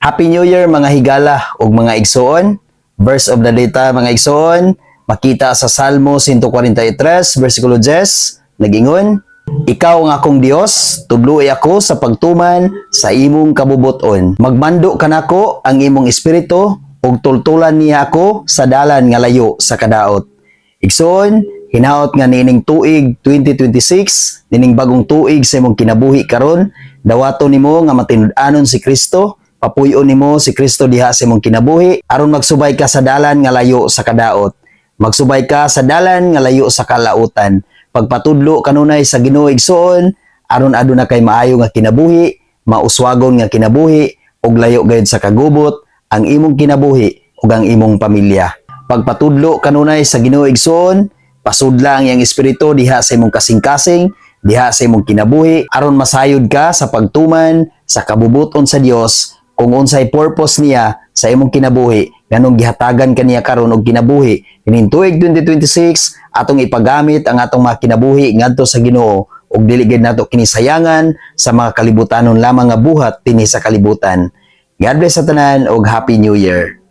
Happy New Year mga higala ug mga igsoon. Verse of the day ta mga igsoon, makita sa Salmo 143 versikulo 10, nagingon, Ikaw ang akong Dios, tudloy ako sa pagtuman sa imong kabubuton. Magmando kanako ang imong espiritu ug tultulan niya ako sa dalan nga layo sa kadaot. Igsoon, hinaot nga nining tuig 2026, nining bagong tuig sa imong kinabuhi karon, dawaton nimo nga matinud-anon si Kristo. Papuyon nimo si Kristo diha sa imong kinabuhi aron magsubay ka sa dalan nga layo sa kadaot. Magsubay ka sa dalan nga layo sa kalautan. Pagpatudlo kanunay sa Ginoo igsoon aron aduna kay maayo nga kinabuhi, mauswagon nga kinabuhi ug layo gayud sa kagubot ang imong kinabuhi ug ang imong pamilya. Pagpatudlo kanunay sa Ginoo igsoon, pasudla ang iyang espiritu diha sa imong kasing-kasing, diha sa imong kinabuhi aron masayod ka sa pagtuman sa kabubuton sa Dios. Kung unsay purpose niya sa imong kinabuhi, nganong gihatagan kaniya karon og kinabuhi ining tuig 2026 atong ipagamit ang atong mga kinabuhi ngadto sa Ginoo ug dili gid nato kinisayangan sa mga kalibutanon lamang nga buhat dinhi sa kalibutan. God bless sa tanan ug Happy New Year.